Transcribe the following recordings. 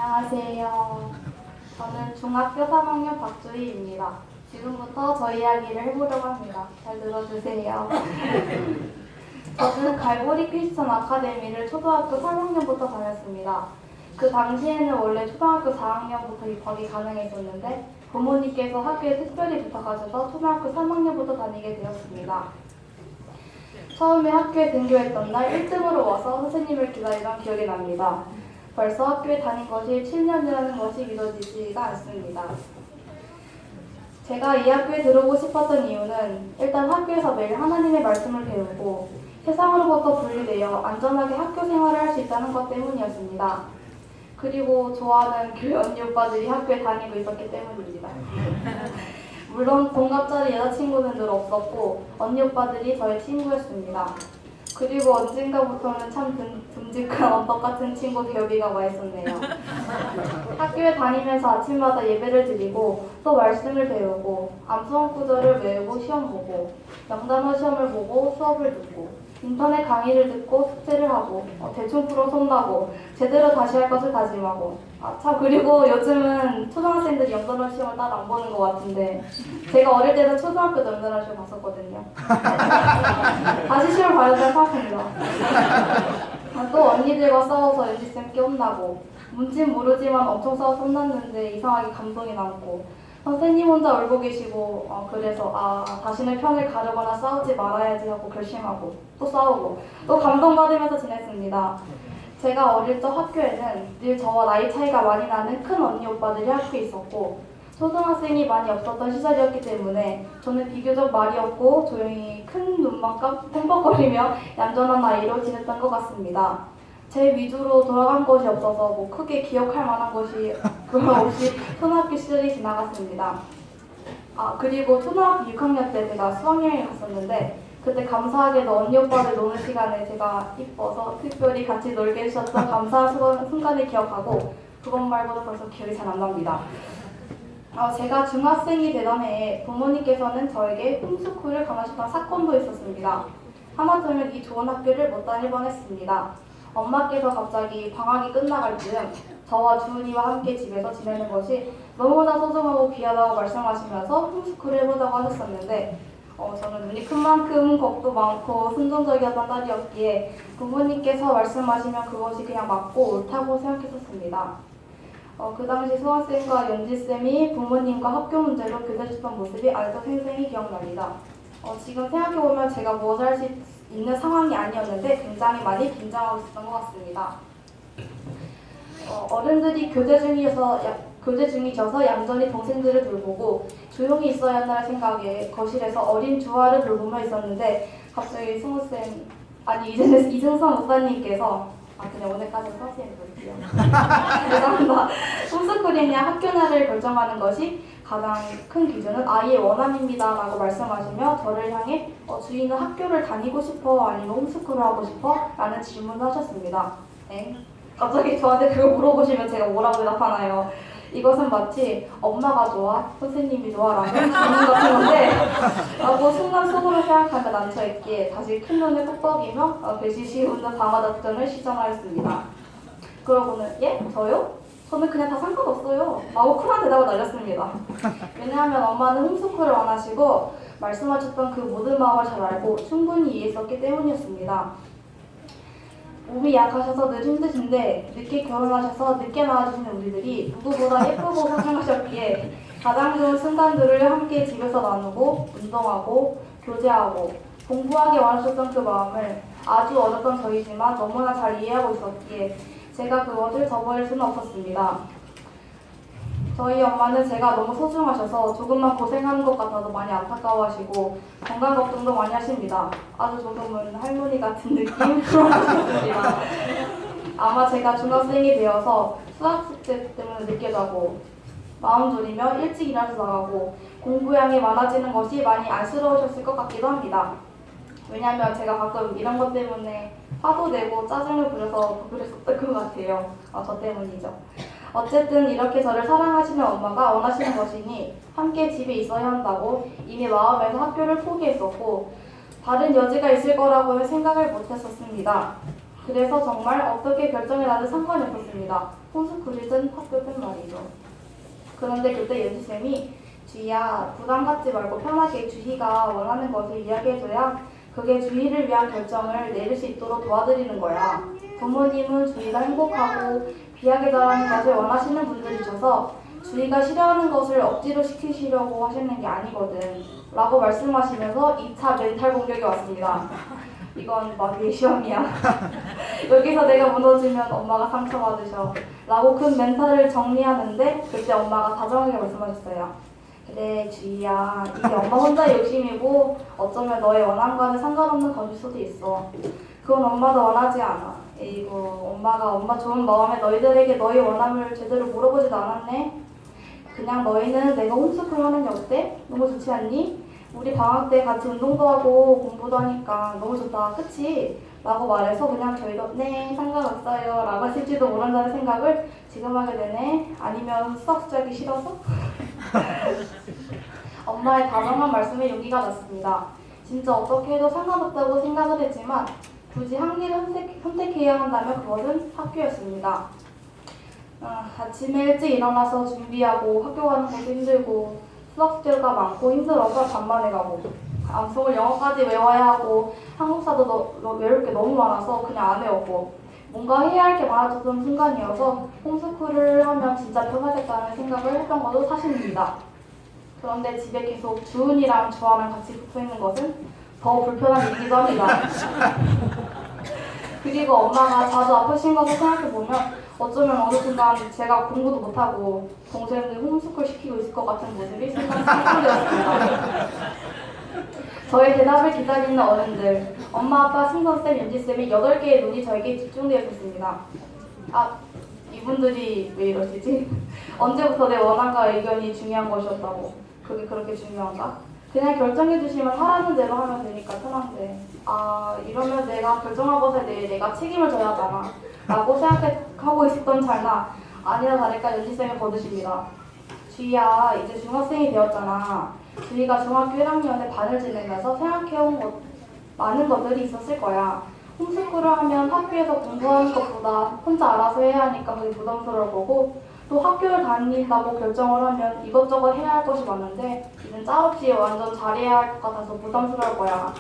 안녕하세요. 저는 중학교 3학년 박주희입니다. 지금부터 저 이야기를 해보려고 합니다. 잘 들어주세요. 저는 갈보리 크리스천 아카데미를 초등학교 3학년부터 다녔습니다. 그 당시에는 원래 초등학교 4학년부터 입학이 가능했었는데 부모님께서 학교에 특별히 부탁하셔서 초등학교 3학년부터 다니게 되었습니다. 처음에 학교에 등교했던 날 1등으로 와서 선생님을 기다리던 기억이 납니다. 벌써 학교에 다닌 것이 7년이라는 것이 믿어지지가 않습니다. 제가 이 학교에 들어오고 싶었던 이유는 일단 학교에서 매일 하나님의 말씀을 배우고 세상으로부터 분리되어 안전하게 학교 생활을 할 수 있다는 것 때문이었습니다. 그리고 좋아하는 교회 언니 오빠들이 학교에 다니고 있었기 때문입니다. 물론 동갑자리 여자친구는 늘 없었고 언니 오빠들이 저의 친구였습니다. 그리고 언젠가부터는 참 듬직한 언덕 같은 친구 개업이가 와 있었네요. 학교에 다니면서 아침마다 예배를 드리고 또 말씀을 배우고 암송 구절을 외우고 시험 보고 영단어 시험을 보고 수업을 듣고 인터넷 강의를 듣고 숙제를 하고 대충 풀어 손나고 제대로 다시 할 것을 다짐하고 참 그리고 요즘은 초등학생들이 영단어 시험을 따로 안 보는 것 같은데 제가 어릴 때는 초등학교 영단어 시험 봤었거든요. 다시 시험 봐야 된다고 생각합니다. 또 언니들과 싸워서 연지쌤께 혼나고 뭔진 모르지만 엄청 싸워서 혼났는데 이상하게 감동이 남고 선생님 혼자 울고 계시고 그래서 자신의 편을 가르거나 싸우지 말아야지 하고 결심하고 또 싸우고 또 감동받으면서 지냈습니다. 제가 어릴 적 학교에는 늘 저와 나이 차이가 많이 나는 큰 언니 오빠들이 학교에 있었고 초등학생이 많이 없었던 시절이었기 때문에 저는 비교적 말이 없고 조용히 큰 눈만 깜빡거리며 얌전한 아이로 지냈던 것 같습니다. 제 위주로 돌아간 것이 없어서 크게 기억할 만한 것이 없이 초등학교 시절이 지나갔습니다. 그리고 초등학교 6학년 때 제가 수학여행을 갔었는데 그때 감사하게도 언니 오빠들 노는 시간에 제가 이뻐서 특별히 같이 놀게 해주셨던 감사한 순간을 기억하고 그것 말고는 벌써 기억이 잘 안 납니다. 제가 중학생이 되던 해에 부모님께서는 저에게 홈스쿨을 강요하셨던 사건도 있었습니다. 하마터면 이 좋은 학교를 못 다닐 뻔했습니다. 엄마께서 갑자기 방학이 끝나갈 즈음 저와 주은이와 함께 집에서 지내는 것이 너무나 소중하고 귀하다고 말씀하시면서 홈스쿨을 해보자고 하셨었는데 저는 눈이 큰 만큼 겁도 많고 순종적이었던 딸이었기에 부모님께서 말씀하시면 그것이 그냥 맞고 옳다고 생각했었습니다. 그 당시 수아쌤과 연지쌤이 부모님과 학교 문제로 교대하셨던 모습이 아직도 생생히 기억납니다. 지금 생각해보면 제가 무엇을 할 수 있는 상황이 아니었는데 굉장히 많이 긴장하고 있었던 것 같습니다. 어른들이 교대 중이셔서 얌전히 동생들을 돌보고 조용히 있어야 한다는 생각에 거실에서 어린 주아를 돌보며 있었는데 갑자기 이승선 목사님께서 그냥 오늘까지는 서치해볼게요. 죄송합니다. 홈스쿨이냐 학교냐를 결정하는 것이 가장 큰 기준은 아이의 원함입니다 라고 말씀하시며 저를 향해 주인은 학교를 다니고 싶어 아니면 홈스쿨을 하고 싶어? 라는 질문을 하셨습니다. 갑자기 저한테 그걸 물어보시면 제가 뭐라고 대답하나요? 이것은 마치 엄마가 좋아, 선생님이 좋아 라는 질문 같은 건데 라고 순간 속으로 생각하며 난처했기에 다시 큰 눈을 꾹 배시시 웃는 방아작전을 시전하였습니다. 그러고는 예? 저요? 저는 그냥 다 상관없어요 라고 쿨한 대답을 날렸습니다. 왜냐하면 엄마는 홈스쿨을 원하시고 말씀하셨던 그 모든 마음을 잘 알고 충분히 이해했었기 때문이었습니다. 몸이 약하셔서 늘 힘드신데 늦게 결혼하셔서 늦게 낳아주신 우리들이 누구보다 예쁘고 소중하셨기에 가장 좋은 순간들을 함께 집에서 나누고 운동하고 교제하고 공부하게 원하셨던 그 마음을 아주 어렸던 저희지만 너무나 잘 이해하고 있었기에 제가 그것을 저버릴 수는 없었습니다. 저희 엄마는 제가 너무 소중하셔서 조금만 고생하는 것 같아도 많이 안타까워하시고 건강 걱정도 많이 하십니다. 아주 조금은 할머니 같은 느낌? 그런 것 같습니다. 아마 제가 중학생이 되어서 수학 숙제 때문에 늦게 자고 마음 졸이며 일찍 일어나서 나가고 공부량이 많아지는 것이 많이 안쓰러우셨을 것 같기도 합니다. 왜냐하면 제가 가끔 이런 것 때문에 화도 내고 짜증을 부려서 그랬었던 것 같아요. 저 때문이죠. 어쨌든 이렇게 저를 사랑하시는 엄마가 원하시는 것이니 함께 집에 있어야 한다고 이미 마음에서 학교를 포기했었고 다른 여지가 있을 거라고는 생각을 못했었습니다. 그래서 정말 어떻게 결정해놔도 상관이 없었습니다. 홈스쿨이든 학교든 말이죠. 그런데 그때 연지쌤이 주희야, 부담 갖지 말고 편하게 주희가 원하는 것을 이야기해줘야 그게 주희를 위한 결정을 내릴 수 있도록 도와드리는 거야. 부모님은 주희가 행복하고 귀하게 자라는 것을 원하시는 분들이셔서 주희가 싫어하는 것을 억지로 시키시려고 하시는 게 아니거든 라고 말씀하시면서 2차 멘탈 공격이 왔습니다. 이건 마귀의 시험이야. 여기서 내가 무너지면 엄마가 상처받으셔 라고 큰 멘탈을 정리하는데 그때 엄마가 다정하게 말씀하셨어요. 그래 주희야, 이게 엄마 혼자의 욕심이고 어쩌면 너의 원함과는 상관없는 것일 수도 있어. 그건 엄마도 원하지 않아. 에이구, 엄마가 엄마 좋은 마음에 너희들에게 너희 원함을 제대로 물어보지도 않았네. 그냥 너희는 내가 홈스쿨 하는 게 어때? 너무 좋지 않니? 우리 방학 때 같이 운동도 하고 공부도 하니까 너무 좋다, 그치? 라고 말해서 그냥 저희도 네, 상관없어요 라고 하실지도 모른다는 생각을 지금 하게 되네. 아니면 수학 수작이 싫어서? 엄마의 다정한 말씀에 용기가 났습니다. 진짜 어떻게 해도 상관없다고 생각을 했지만 굳이 한 길을 선택해야 한다면 그것은 학교였습니다. 아침에 일찍 일어나서 준비하고 학교 가는 것도 힘들고 수학 숙제가 많고 힘들어서 반만에 가고 암송을 영어까지 외워야 하고 한국사도 외울 게 너무 많아서 그냥 안 외웠고 뭔가 해야 할 게 많아졌던 순간이어서 홈스쿨을 하면 진짜 편하겠다는 생각을 했던 것도 사실입니다. 그런데 집에 계속 주은이랑 주아랑 같이 붙어있는 것은 더 불편한 일이기도 합니다. 그리고 엄마가 자주 아프신 것을 생각해보면 어쩌면 어느 순간 제가 공부도 못하고 동생들 홈스쿨 시키고 있을 것 같은 모습이 순간 상상되었습니다. 저의 대답을 기다리는 어른들, 엄마, 아빠, 승선쌤, 연지쌤이 8개의 눈이 저에게 집중되어 있었습니다. 이분들이 왜 이러시지? 언제부터 내 원함과 의견이 중요한 것이었다고? 그게 그렇게 중요한가? 그냥 결정해 주시면 하라는 대로 하면 되니까 편한데 이러면 내가 결정한 것에 대해 내가 책임을 져야 하잖아 라고 생각하고 있었던 찰나 아니나 다를까 연지쌤이 거두십니다. 주희야, 이제 중학생이 되었잖아. 주희가 중학교 1학년에 반을 지내면서 생각해온 많은 것들이 있었을 거야. 홈스쿨을 하면 학교에서 공부하는 것보다 혼자 알아서 해야 하니까 그게 부담스러울 거고 또 학교를 다닌다고 결정을 하면 이것저것 해야 할 것이 많은데 이젠 짤없이 완전 잘해야 할 것 같아서 부담스러울 거야.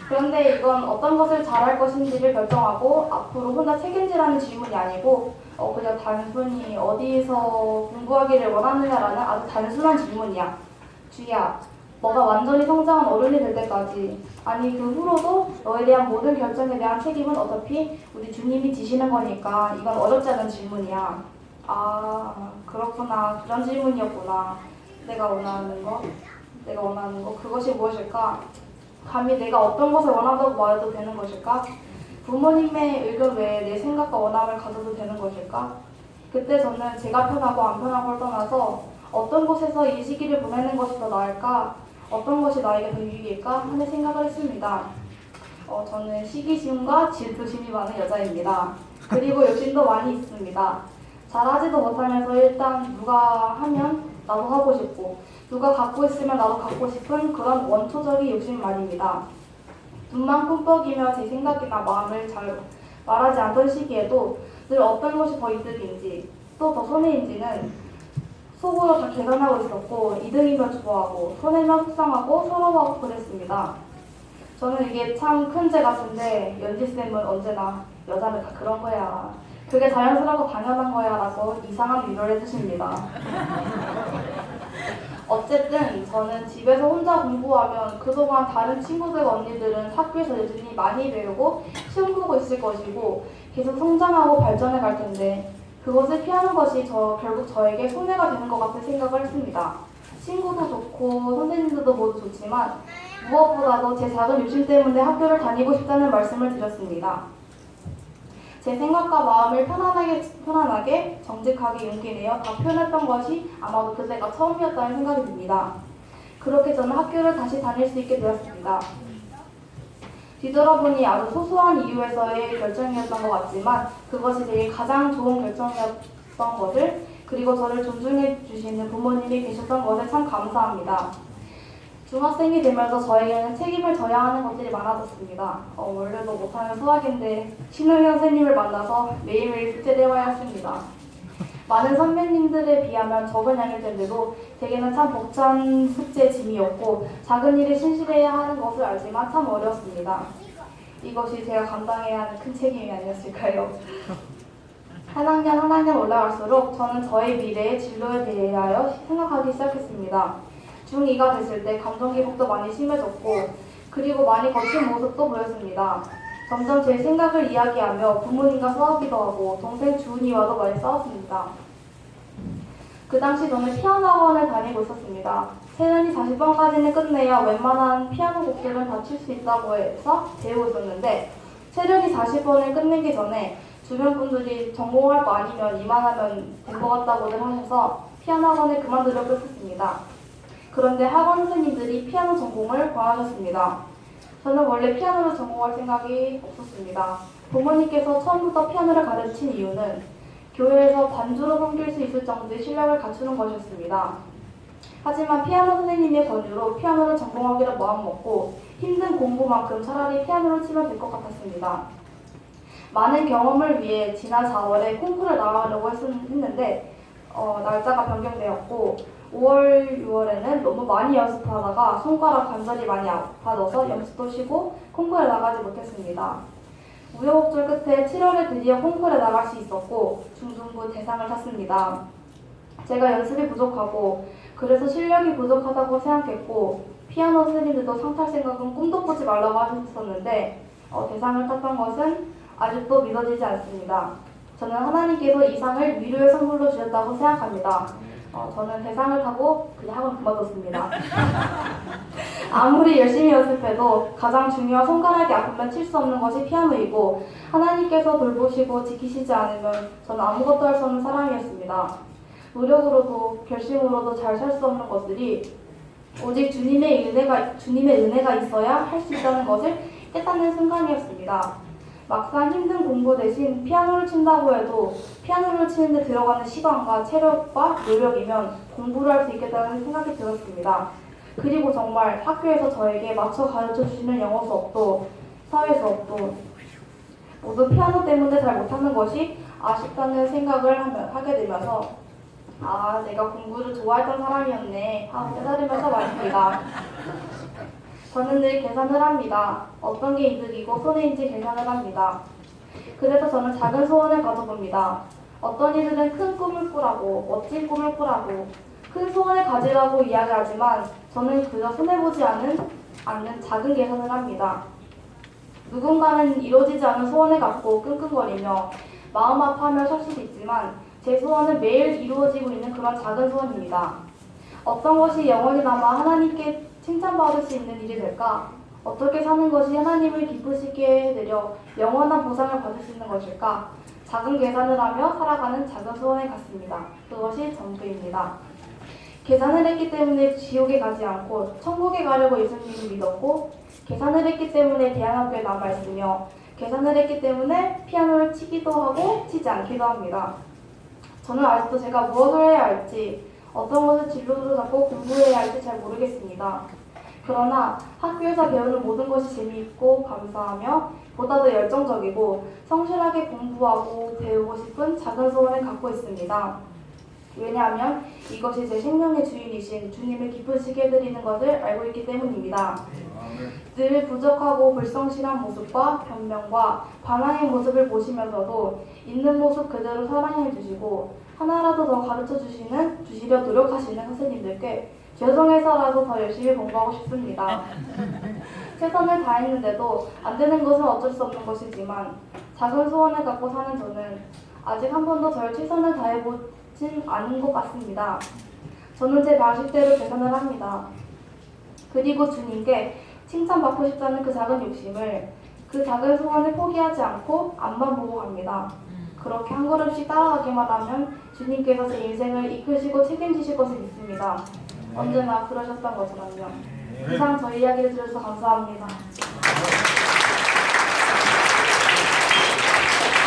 그런데 이건 어떤 것을 잘할 것인지를 결정하고 앞으로 혼자 책임지라는 질문이 아니고 그냥 단순히 어디서 공부하기를 원하느냐라는 아주 단순한 질문이야. 주희야, 너가 완전히 성장한 어른이 될 때까지 아니 그 후로도 너에 대한 모든 결정에 대한 책임은 어차피 우리 주님이 지시는 거니까 이건 어렵지 않은 질문이야. 그렇구나. 그런 질문이었구나. 내가 원하는 거 그것이 무엇일까? 감히 내가 어떤 것을 원한다고 말해도 되는 것일까? 부모님의 의견 외에 내 생각과 원함을 가져도 되는 것일까? 그때 저는 제가 편하고 안 편한 걸 떠나서 어떤 곳에서 이 시기를 보내는 것이 더 나을까? 어떤 것이 나에게 더 유익일까? 하는 생각을 했습니다. 저는 시기심과 질투심이 많은 여자입니다. 그리고 욕심도 많이 있습니다. 잘하지도 못하면서 일단 누가 하면 나도 하고 싶고 누가 갖고 있으면 나도 갖고 싶은 그런 원초적인 욕심 말입니다. 눈만 꿈뻑이며 제 생각이나 마음을 잘 말하지 않던 시기에도 늘 어떤 것이 더 이득인지 또 더 손해인지는 속으로 다 계산하고 있었고 이득이면 좋아하고 손해면 속상하고 서러워하고 그랬습니다. 저는 이게 참 큰 죄 같은데 연지쌤은 언제나 여자는 다 그런 거야. 그게 자연스럽고 당연한 거야 라고 이상한 위로를 해주십니다. 어쨌든 저는 집에서 혼자 공부하면 그동안 다른 친구들과 언니들은 학교에서 여전히 많이 배우고 시험 보고 있을 것이고 계속 성장하고 발전해 갈 텐데 그것을 피하는 것이 결국 저에게 손해가 되는 것 같은 생각을 했습니다. 친구도 좋고 선생님들도 모두 좋지만 무엇보다도 제 작은 욕심 때문에 학교를 다니고 싶다는 말씀을 드렸습니다. 제 생각과 마음을 편안하게 정직하게 용기 내어 다 표현했던 것이 아마도 그때가 처음이었다는 생각이 듭니다. 그렇게 저는 학교를 다시 다닐 수 있게 되었습니다. 뒤돌아보니 아주 소소한 이유에서의 결정이었던 것 같지만 그것이 제게 가장 좋은 결정이었던 것을 그리고 저를 존중해 주시는 부모님이 계셨던 것에 참 감사합니다. 중학생이 되면서 저에게는 책임을 져야 하는 것들이 많아졌습니다. 원래도 못하는 수학인데 신우희 선생님을 만나서 매일매일 숙제를 해와야 했습니다. 많은 선배님들에 비하면 적은 양일 텐데도 제게는 참 벅찬 숙제 짐이었고 작은 일에 신실해야 하는 것을 알지만 참 어려웠습니다. 이것이 제가 감당해야 하는 큰 책임이 아니었을까요? 한 학년 올라갈수록 저는 저의 미래의 진로에 대하여 생각하기 시작했습니다. 중2가 됐을 때 감정 기복도 많이 심해졌고 그리고 많이 거친 모습도 보였습니다. 점점 제 생각을 이야기하며 부모님과 싸우기도 하고 동생 주은이와도 많이 싸웠습니다. 그 당시 저는 피아노 학원을 다니고 있었습니다. 체력이 40번까지는 끝내야 웬만한 피아노 곡들은 다 칠 수 있다고 해서 배우고 있었는데 체력이 40번을 끝내기 전에 주변 분들이 전공할 거 아니면 이만하면 된 것 같다고들 하셔서 피아노 학원을 그만두려고 했었습니다. 그런데 학원 선생님들이 피아노 전공을 권하셨습니다. 저는 원래 피아노를 전공할 생각이 없었습니다. 부모님께서 처음부터 피아노를 가르친 이유는 교회에서 반주로 섬길 수 있을 정도의 실력을 갖추는 것이었습니다. 하지만 피아노 선생님의 권유로 피아노를 전공하기로 마음먹고 힘든 공부만큼 차라리 피아노를 치면 될 것 같았습니다. 많은 경험을 위해 지난 4월에 콩쿠르에 나가려고 했는데 날짜가 변경되었고 5월, 6월에는 너무 많이 연습하다가 손가락 관절이 많이 아파져서 연습도 쉬고 콩쿠르에 나가지 못했습니다. 우여곡절 끝에 7월에 드디어 콩쿠르에 나갈 수 있었고 중등부 대상을 탔습니다. 제가 연습이 부족하고 그래서 실력이 부족하다고 생각했고 피아노 선생님들도 상 탈 생각은 꿈도 꾸지 말라고 하셨었는데 대상을 탔던 것은 아직도 믿어지지 않습니다. 저는 하나님께서 이 상을 위로의 선물로 주셨다고 생각합니다. 저는 대상을 타고 그냥 학원 그만뒀습니다. 아무리 열심히 연습해도 가장 중요한 손가락이 아프면 칠 수 없는 것이 피아노이고 하나님께서 돌보시고 지키시지 않으면 저는 아무것도 할 수 없는 사람이었습니다. 노력으로도 결심으로도 잘 살 수 없는 것들이 오직 주님의 은혜가 있어야 할 수 있다는 것을 깨닫는 순간이었습니다. 막상 힘든 공부 대신 피아노를 친다고 해도 피아노를 치는데 들어가는 시간과 체력과 노력이면 공부를 할 수 있겠다는 생각이 들었습니다. 그리고 정말 학교에서 저에게 맞춰 가르쳐주시는 영어 수업도 사회 수업도 모두 피아노 때문에 잘 못하는 것이 아쉽다는 생각을 하게 되면서 내가 공부를 좋아했던 사람이었네 하고 깨달으면서 말입니다. 저는 늘 계산을 합니다. 어떤 게 이득이고 손해인지 계산을 합니다. 그래서 저는 작은 소원을 가져봅니다. 어떤 이들은 큰 꿈을 꾸라고, 멋진 꿈을 꾸라고, 큰 소원을 가지라고 이야기하지만 저는 그저 손해보지 않는 작은 계산을 합니다. 누군가는 이루어지지 않은 소원을 갖고 끙끙거리며 마음 아파하며 살 수도 있지만 제 소원은 매일 이루어지고 있는 그런 작은 소원입니다. 어떤 것이 영원히 남아 하나님께 칭찬받을 수 있는 일이 될까? 어떻게 사는 것이 하나님을 기쁘시게 해드려 영원한 보상을 받을 수 있는 것일까? 작은 계산을 하며 살아가는 작은 소원을 갖습니다. 그것이 전부입니다. 계산을 했기 때문에 지옥에 가지 않고 천국에 가려고 예수님을 믿었고 계산을 했기 때문에 대안학교에 남아있으며 계산을 했기 때문에 피아노를 치기도 하고 치지 않기도 합니다. 저는 아직도 제가 무엇을 해야 할지 어떤 것을 진로로 잡고 공부해야 할지 잘 모르겠습니다. 그러나 학교에서 배우는 모든 것이 재미있고 감사하며 보다 더 열정적이고 성실하게 공부하고 배우고 싶은 작은 소원을 갖고 있습니다. 왜냐하면 이것이 제 생명의 주인이신 주님을 기쁘시게 해드리는 것을 알고 있기 때문입니다. 늘 부족하고 불성실한 모습과 변명과 반항의 모습을 보시면서도 있는 모습 그대로 사랑해 주시고 하나라도 더 가르쳐 주시려 노력하시는 선생님들께 죄송해서라도 더 열심히 공부하고 싶습니다. 최선을 다했는데도 안 되는 것은 어쩔 수 없는 것이지만 작은 소원을 갖고 사는 저는 아직 한 번도 절 최선을 다해보진 않은 것 같습니다. 저는 제 방식대로 계산을 합니다. 그리고 주님께 칭찬받고 싶다는 그 작은 욕심을 그 작은 소원을 포기하지 않고 앞만 보고 갑니다. 그렇게 한 걸음씩 따라가기만 하면 주님께서 제 인생을 이끄시고 책임지실 것을 믿습니다. 언제나 그러셨던 것처럼요. 이상 저희 이야기를 들어주셔서 감사합니다.